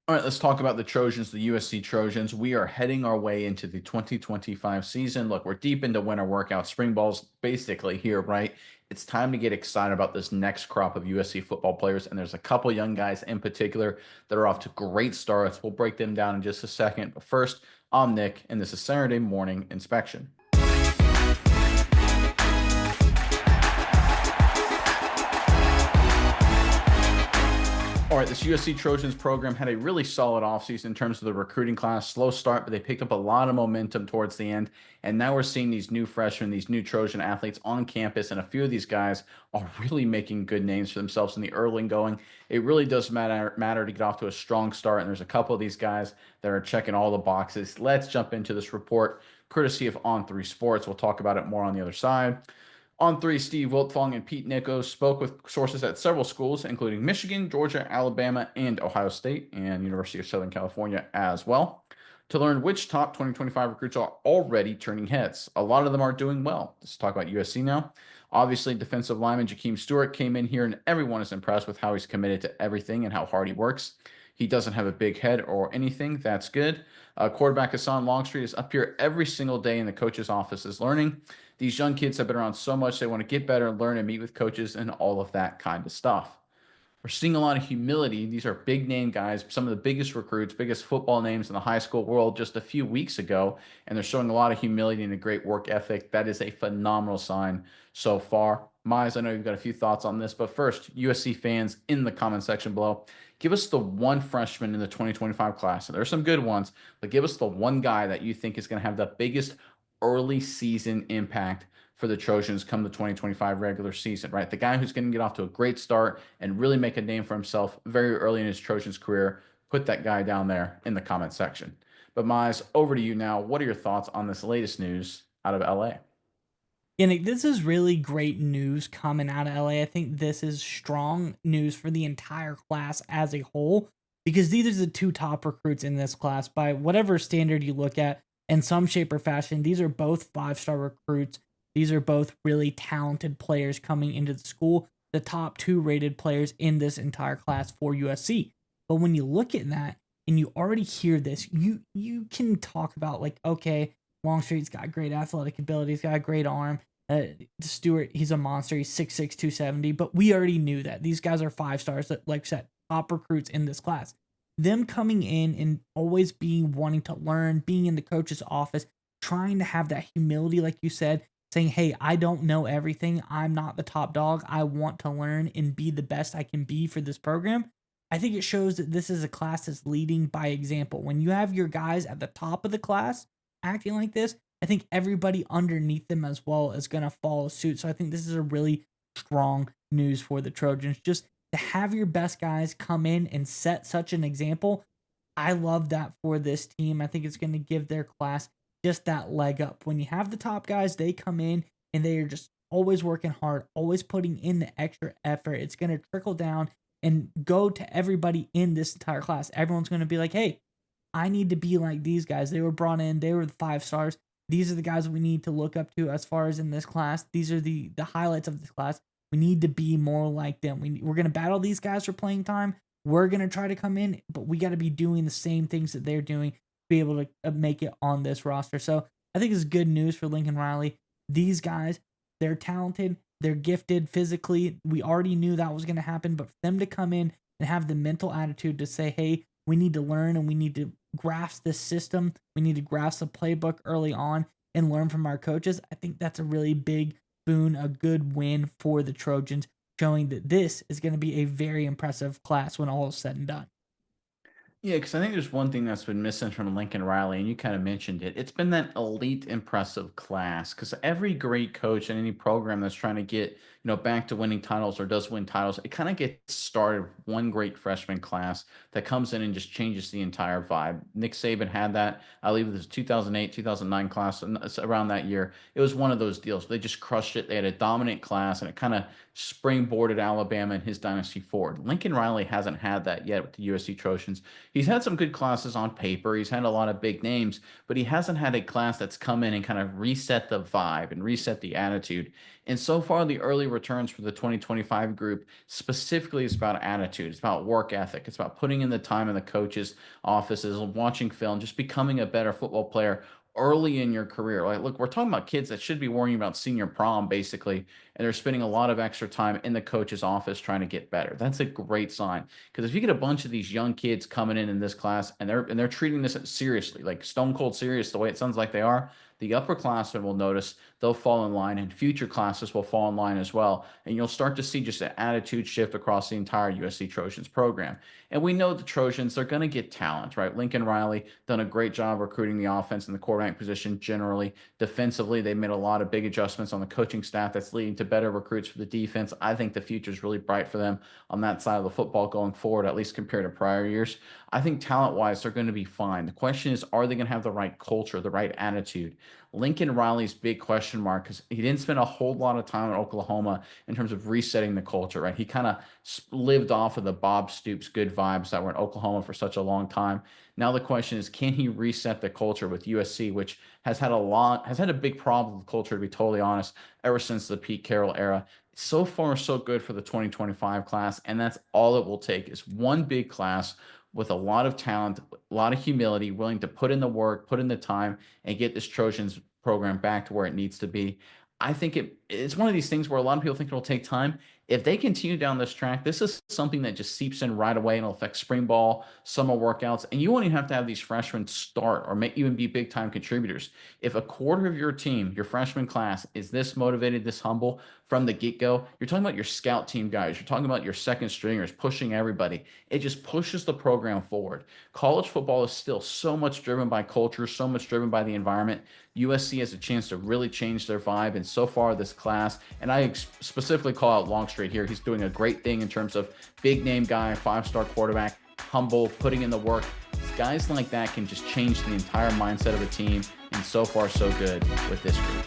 All right, let's talk about the Trojans, the USC Trojans. We are heading our way into the 2025 season. Look, we're deep into winter workout. Spring ball's basically here, right? It's time to get excited about this next crop of USC football players. And there's a couple young guys in particular that are off to great starts. We'll break them down in just a second. But first, I'm Nick, and this is Saturday Morning Inspection. All right, this USC Trojans program had a really solid offseason in terms of the recruiting class. Slow start, but they picked up a lot of momentum towards the end. And now we're seeing these new freshmen, these new Trojan athletes on campus, and a few of these guys are really making good names for themselves in the early going. It really does matter to get off to a strong start. And there's a couple of these guys that are checking all the boxes. Let's jump into this report, courtesy of On3 Sports. We'll talk about it more on the other side. On three, Steve Wiltfong and Pete Nico spoke with sources at several schools, including Michigan, Georgia, Alabama, and Ohio State, and University of Southern California as well, to learn which top 2025 recruits are already turning heads. A lot of them are doing well. Let's talk about USC now. Obviously, defensive lineman Jakeem Stewart came in here, and everyone is impressed with how he's committed to everything and how hard he works. He doesn't have a big head or anything. That's good. Quarterback Hassan Longstreet is up here every single day in the coach's office is learning. These young kids have been around so much, they want to get better, learn, and meet with coaches and all of that kind of stuff. We're seeing a lot of humility. These are big name guys, some of the biggest recruits, biggest football names in the high school world just a few weeks ago, and they're showing a lot of humility and a great work ethic. That is a phenomenal sign so far. Mize, I know you've got a few thoughts on this, but first, USC fans in the comment section below, give us the one freshman in the 2025 class. And there's some good ones, but give us the one guy that you think is going to have the biggest early season impact for the Trojans come the 2025 regular season, right? The guy who's going to get off to a great start and really make a name for himself very early in his Trojans career. Put that guy down there in the comment section. But Mize, over to you now. What are your thoughts on this latest news out of LA? Yeah, Nick, this is really great news coming out of LA. I think this is strong news for the entire class as a whole because these are the two top recruits in this class by whatever standard you look at in some shape or fashion. These are both five-star recruits. These are both really talented players coming into the school, the top two rated players in this entire class for USC. But when you look at that and you already hear this, you can talk about like, okay, Longstreet's got great athletic ability, he's got a great arm. Stewart, he's a monster. He's 6'6", 270. But we already knew that. These guys are five stars that, like I said, top recruits in this class. Them coming in and always being wanting to learn, being in the coach's office, trying to have that humility, like you said, saying, hey, I don't know everything. I'm not the top dog. I want to learn and be the best I can be for this program. I think it shows that this is a class that's leading by example. When you have your guys at the top of the class acting like this, I think everybody underneath them as well is going to follow suit. So I think this is a really strong news for the Trojans. Just to have your best guys come in and set such an example, I love that for this team. I think it's going to give their class just that leg up. When you have the top guys, they come in and they are just always working hard, always putting in the extra effort. It's going to trickle down and go to everybody in this entire class. Everyone's going to be like, hey, I need to be like these guys. They were brought in, they were the five stars. These are the guys we need to look up to as far as in this class. These are the highlights of this class. We need to be more like them. We're going to battle these guys for playing time. We're going to try to come in, but we got to be doing the same things that they're doing to be able to make it on this roster. So I think it's good news for Lincoln Riley. These guys, they're talented. They're gifted physically. We already knew that was going to happen, but for them to come in and have the mental attitude to say, hey, we need to learn and we need to grasp this system. We need to grasp the playbook early on and learn from our coaches. I think that's a really big boon, a good win for the Trojans, showing that this is going to be a very impressive class when all is said and done. Yeah, because I think there's one thing that's been missing from Lincoln Riley, and you kind of mentioned it. It's been that elite, impressive class. Because every great coach in any program that's trying to get back to winning titles or does win titles, it kind of gets started with one great freshman class that comes in and just changes the entire vibe. Nick Saban had that. I believe it was 2008, 2009 class, and it's around that year. It was one of those deals. They just crushed it. They had a dominant class, and it kind of springboarded Alabama and his dynasty forward. Lincoln Riley hasn't had that yet with the USC Trojans. He's had some good classes on paper. He's had a lot of big names, but he hasn't had a class that's come in and kind of reset the vibe and reset the attitude. And so far, the early returns for the 2025 group specifically is about attitude. It's about work ethic. It's about putting in the time in the coaches' offices, watching film, just becoming a better football player early in your career. Like, look, we're talking about kids that should be worrying about senior prom, basically, and they're spending a lot of extra time in the coach's office trying to get better. That's a great sign because if you get a bunch of these young kids coming in this class and they're treating this seriously, like stone cold serious, the way it sounds like they are, the upperclassmen will notice, they'll fall in line, and future classes will fall in line as well. And you'll start to see just an attitude shift across the entire USC Trojans program. And we know the Trojans, they're going to get talent, right? Lincoln Riley done a great job recruiting the offense and the quarterback position generally. Defensively, they made a lot of big adjustments on the coaching staff that's leading to better recruits for the defense. I think the future is really bright for them on that side of the football going forward, at least compared to prior years. I think talent-wise, they're going to be fine. The question is, are they going to have the right culture, the right attitude? Lincoln Riley's big question mark because he didn't spend a whole lot of time in Oklahoma in terms of resetting the culture, right? He kind of lived off of the Bob Stoops good vibes that were in Oklahoma for such a long time. Now the question is, can he reset the culture with USC, which has had a big problem with culture, to be totally honest, ever since the Pete Carroll era. So far, so good for the 2025 class, and that's all it will take is one big class with a lot of talent, a lot of humility, willing to put in the work, put in the time, and get this Trojans program back to where it needs to be. I think it's one of these things where a lot of people think it'll take time. If they continue down this track, this is something that just seeps in right away and it'll affect spring ball, summer workouts, and you won't even have to have these freshmen start or make even be big time contributors. If a quarter of your team, your freshman class, is this motivated, this humble from the get go, you're talking about your scout team guys, you're talking about your second stringers pushing everybody. It just pushes the program forward. College football is still so much driven by culture, so much driven by the environment. USC has a chance to really change their vibe, and so far this class, and I specifically call out Longstreet here. He's doing a great thing in terms of big name guy, 5-star quarterback, humble, putting in the work. Guys like that can just change the entire mindset of a team, and so far so good with this group.